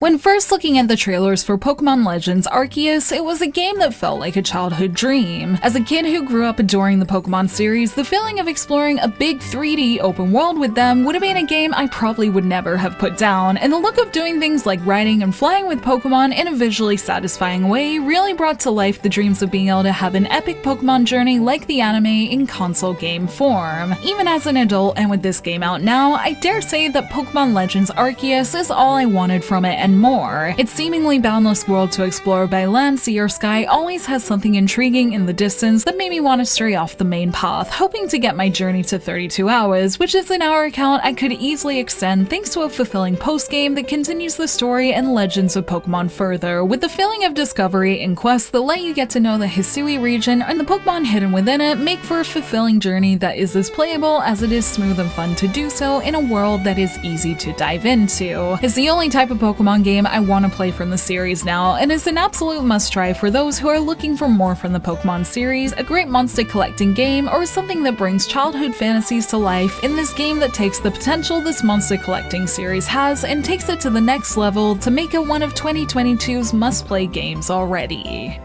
When first looking at the trailers for Pokémon Legends Arceus, it was a game that felt like a childhood dream. As a kid who grew up adoring the Pokémon series, the feeling of exploring a big 3D open world with them would have been a game I probably would never have put down, and the look of doing things like riding and flying with Pokémon in a visually satisfying way really brought to life the dreams of being able to have an epic Pokémon journey like the anime in console game form. Even as an adult and with this game out now, I dare say that Pokémon Legends Arceus is all I wanted from it and more. Its seemingly boundless world to explore by land, sea, or sky always has something intriguing in the distance that made me want to stray off the main path, hoping to get my journey to 32 hours, which is an hour count I could easily extend thanks to a fulfilling post-game that continues the story and legends of Pokemon further, with the feeling of discovery and quests that let you get to know the Hisui region and the Pokemon hidden within it make for a fulfilling journey that is as playable as it is smooth and fun to do so in a world that is easy to dive into. It's the only type of Pokemon game I want to play from the series now, and is an absolute must-try for those who are looking for more from the Pokemon series, a great monster collecting game, or something that brings childhood fantasies to life in this game that takes the potential this monster collecting series has and takes it to the next level to make it one of 2022's must-play games already.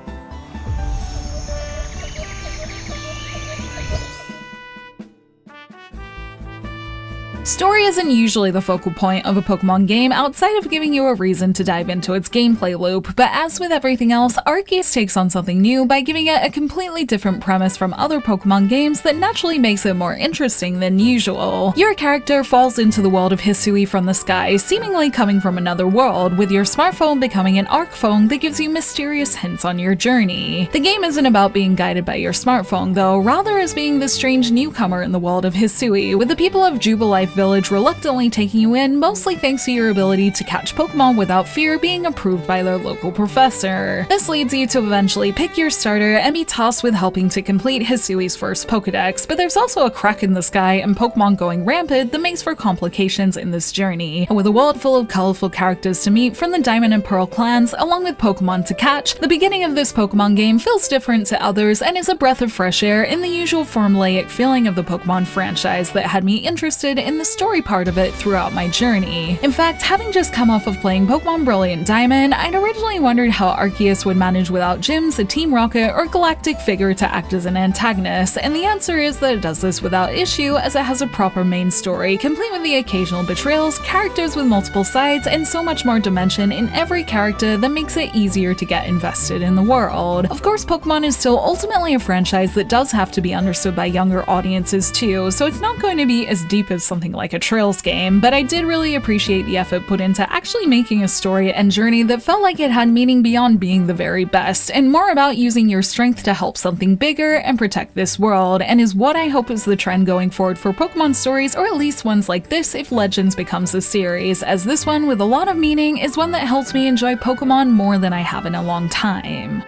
Story isn't usually the focal point of a Pokemon game outside of giving you a reason to dive into its gameplay loop, but as with everything else, Arceus takes on something new by giving it a completely different premise from other Pokemon games that naturally makes it more interesting than usual. Your character falls into the world of Hisui from the sky, seemingly coming from another world, with your smartphone becoming an ARC phone that gives you mysterious hints on your journey. The game isn't about being guided by your smartphone though, rather as being the strange newcomer in the world of Hisui, with the people of Jubilife Village reluctantly taking you in, mostly thanks to your ability to catch Pokemon without fear being approved by their local professor. This leads you to eventually pick your starter and be tasked with helping to complete Hisui's first Pokedex, but there's also a crack in the sky and Pokemon going rampant that makes for complications in this journey. And with a world full of colorful characters to meet from the Diamond and Pearl clans, along with Pokemon to catch, the beginning of this Pokemon game feels different to others and is a breath of fresh air in the usual formulaic feeling of the Pokemon franchise that had me interested in the story part of it throughout my journey. In fact, having just come off of playing Pokemon Brilliant Diamond, I'd originally wondered how Arceus would manage without gyms, a Team Rocket, or galactic figure to act as an antagonist, and the answer is that it does this without issue as it has a proper main story, complete with the occasional betrayals, characters with multiple sides, and so much more dimension in every character that makes it easier to get invested in the world. Of course, Pokemon is still ultimately a franchise that does have to be understood by younger audiences too, so it's not going to be as deep as something like a Trails game, but I did really appreciate the effort put into actually making a story and journey that felt like it had meaning beyond being the very best, and more about using your strength to help something bigger and protect this world, and is what I hope is the trend going forward for Pokemon stories, or at least ones like this if Legends becomes a series, as this one with a lot of meaning is one that helps me enjoy Pokemon more than I have in a long time.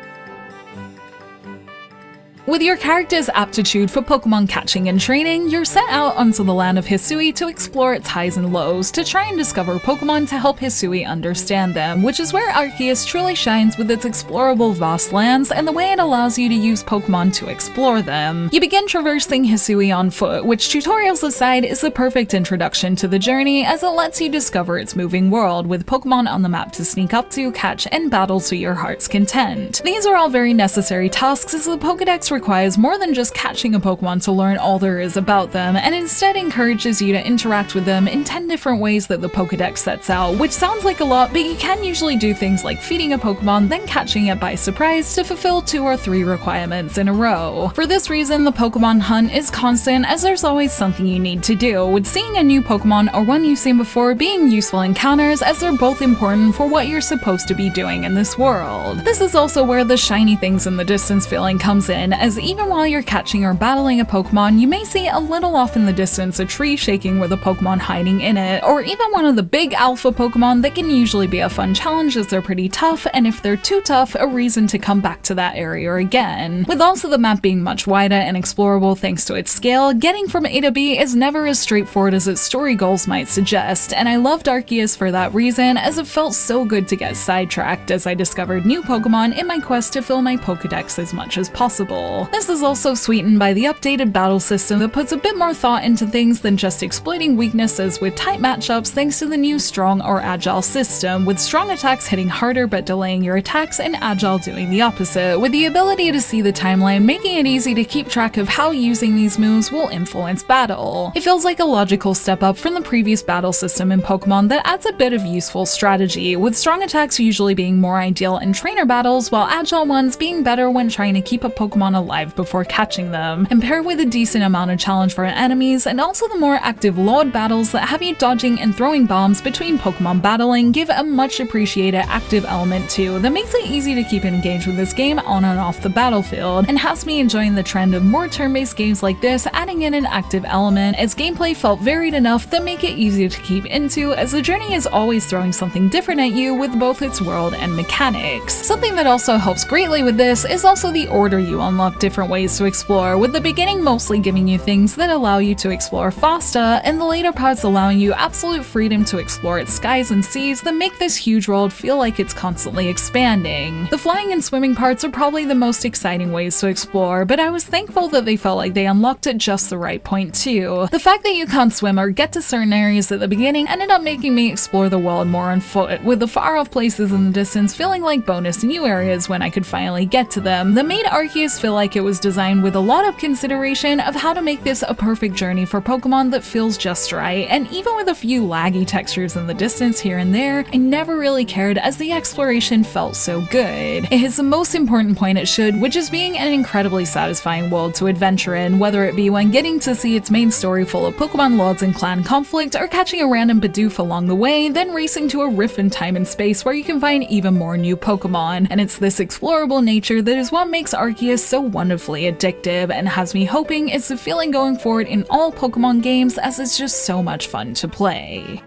With your character's aptitude for Pokemon catching and training, you're set out onto the land of Hisui to explore its highs and lows, to try and discover Pokemon to help Hisui understand them, which is where Arceus truly shines with its explorable vast lands and the way it allows you to use Pokemon to explore them. You begin traversing Hisui on foot, which, tutorials aside, is the perfect introduction to the journey as it lets you discover its moving world, with Pokemon on the map to sneak up to, catch, and battle to your heart's content. These are all very necessary tasks as the Pokedex requires more than just catching a Pokemon to learn all there is about them, and instead encourages you to interact with them in 10 different ways that the Pokedex sets out, which sounds like a lot, but you can usually do things like feeding a Pokemon, then catching it by surprise to fulfill 2 or 3 requirements in a row. For this reason, the Pokemon hunt is constant, as there's always something you need to do, with seeing a new Pokemon or one you've seen before being useful encounters, as they're both important for what you're supposed to be doing in this world. This is also where the shiny things in the distance feeling comes in, as even while you're catching or battling a Pokemon, you may see a little off in the distance a tree shaking with a Pokemon hiding in it, or even one of the big alpha Pokemon that can usually be a fun challenge as they're pretty tough, and if they're too tough, a reason to come back to that area again. With also the map being much wider and explorable thanks to its scale, getting from A to B is never as straightforward as its story goals might suggest, and I loved Arceus for that reason, as it felt so good to get sidetracked as I discovered new Pokemon in my quest to fill my Pokedex as much as possible. battle. This is also sweetened by the updated battle system that puts a bit more thought into things than just exploiting weaknesses with tight matchups thanks to the new strong or agile system, with strong attacks hitting harder but delaying your attacks and agile doing the opposite, with the ability to see the timeline, making it easy to keep track of how using these moves will influence battle. It feels like a logical step up from the previous battle system in Pokemon that adds a bit of useful strategy, with strong attacks usually being more ideal in trainer battles, while agile ones being better when trying to keep a Pokemon alive before catching them, and paired with a decent amount of challenge for enemies, and also the more active Lord battles that have you dodging and throwing bombs between Pokemon battling give a much appreciated active element too that makes it easy to keep engaged with this game on and off the battlefield, and has me enjoying the trend of more turn-based games like this adding in an active element, as gameplay felt varied enough that make it easy to keep into, as the journey is always throwing something different at you with both its world and mechanics. Something that also helps greatly with this is also the order you unlock different ways to explore, with the beginning mostly giving you things that allow you to explore faster, and the later parts allowing you absolute freedom to explore its skies and seas that make this huge world feel like it's constantly expanding. The flying and swimming parts are probably the most exciting ways to explore, but I was thankful that they felt like they unlocked at just the right point too. The fact that you can't swim or get to certain areas at the beginning ended up making me explore the world more on foot, with the far off places in the distance feeling like bonus new areas when I could finally get to them, that made Arceus feel like it was designed with a lot of consideration of how to make this a perfect journey for Pokemon that feels just right, and even with a few laggy textures in the distance here and there, I never really cared as the exploration felt so good. It hits the most important point it should, which is being an incredibly satisfying world to adventure in, whether it be when getting to see its main story full of Pokemon lords and clan conflict, or catching a random Bidoof along the way, then racing to a rift in time and space where you can find even more new Pokemon. And it's this explorable nature that is what makes Arceus so wonderfully addictive, and has me hoping it's the feeling going forward in all Pokemon games, as it's just so much fun to play.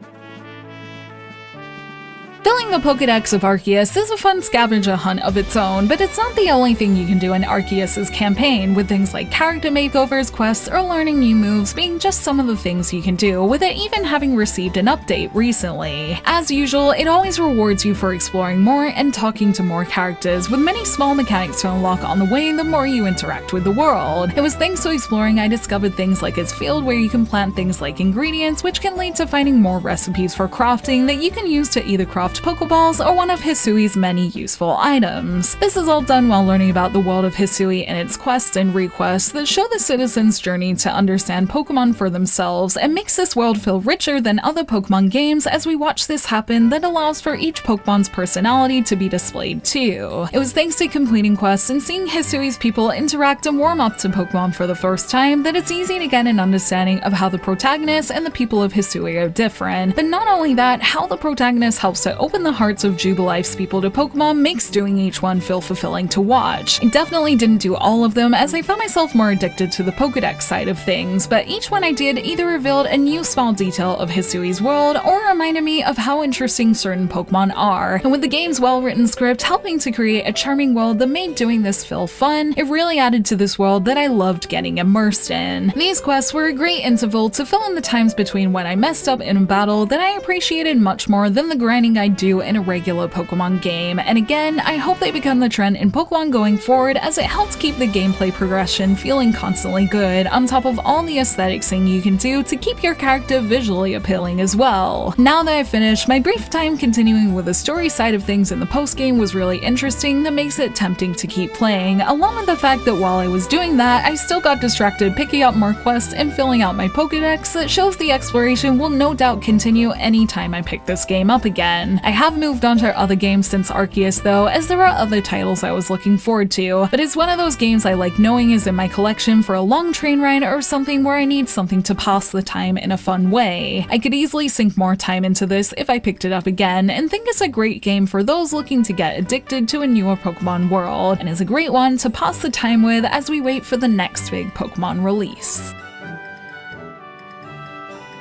Filling the Pokedex of Arceus is a fun scavenger hunt of its own, but it's not the only thing you can do in Arceus' campaign, with things like character makeovers, quests, or learning new moves being just some of the things you can do, with it even having received an update recently. As usual, it always rewards you for exploring more and talking to more characters, with many small mechanics to unlock on the way the more you interact with the world. It was thanks to exploring I discovered things like its field where you can plant things like ingredients, which can lead to finding more recipes for crafting that you can use to either craft Pokeballs or one of Hisui's many useful items. This is all done while learning about the world of Hisui and its quests and requests that show the citizens' journey to understand Pokemon for themselves, and makes this world feel richer than other Pokemon games as we watch this happen, that allows for each Pokemon's personality to be displayed too. It was thanks to completing quests and seeing Hisui's people interact and warm up to Pokemon for the first time that it's easy to get an understanding of how the protagonist and the people of Hisui are different. But not only that, how the protagonist helps to open the hearts of Jubilife's people to Pokemon makes doing each one feel fulfilling to watch. I definitely didn't do all of them, as I found myself more addicted to the Pokedex side of things, but each one I did either revealed a new small detail of Hisui's world or reminded me of how interesting certain Pokemon are, and with the game's well-written script helping to create a charming world that made doing this feel fun, it really added to this world that I loved getting immersed in. These quests were a great interval to fill in the times between when I messed up in a battle that I appreciated much more than the grinding I do in a regular Pokemon game, and again, I hope they become the trend in Pokemon going forward, as it helps keep the gameplay progression feeling constantly good, on top of all the aesthetics thing you can do to keep your character visually appealing as well. Now that I've finished, my brief time continuing with the story side of things in the post-game was really interesting, that makes it tempting to keep playing, along with the fact that while I was doing that, I still got distracted picking up more quests and filling out my Pokedex that shows the exploration will no doubt continue anytime I pick this game up again. I have moved on to other games since Arceus though, as there are other titles I was looking forward to, but it's one of those games I like knowing is in my collection for a long train ride or something where I need something to pass the time in a fun way. I could easily sink more time into this if I picked it up again, and think it's a great game for those looking to get addicted to a newer Pokemon world, and is a great one to pass the time with as we wait for the next big Pokemon release.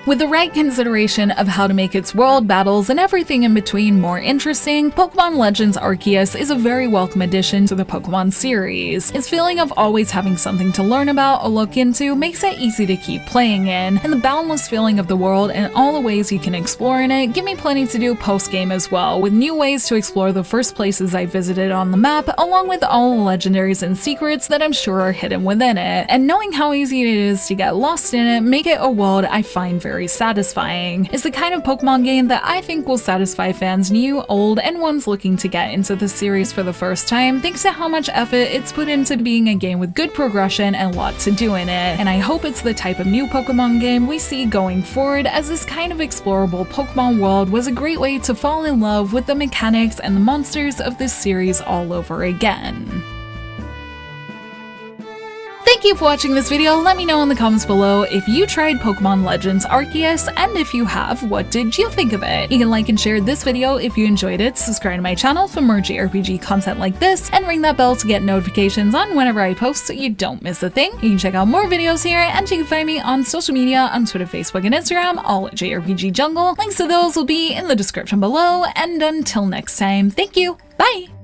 With the right consideration of how to make its world, battles, and everything in between more interesting, Pokémon Legends Arceus is a very welcome addition to the Pokémon series. Its feeling of always having something to learn about or look into makes it easy to keep playing in, and the boundless feeling of the world and all the ways you can explore in it give me plenty to do post-game as well, with new ways to explore the first places I visited on the map, along with all the legendaries and secrets that I'm sure are hidden within it. And knowing how easy it is to get lost in it make it a world I find very satisfying. It's the kind of Pokemon game that I think will satisfy fans new, old, and ones looking to get into the series for the first time thanks to how much effort it's put into being a game with good progression and a lot to do in it. And I hope it's the type of new Pokemon game we see going forward, as this kind of explorable Pokemon world was a great way to fall in love with the mechanics and the monsters of this series all over again. Thank you for watching this video. Let me know in the comments below if you tried Pokemon Legends Arceus, and if you have, what did you think of it? You can like and share this video if you enjoyed it, subscribe to my channel for more JRPG content like this, and ring that bell to get notifications on whenever I post so you don't miss a thing. You can check out more videos here, and you can find me on social media on Twitter, Facebook, and Instagram, all at JRPG Jungle. Links to those will be in the description below, and until next time, thank you, bye!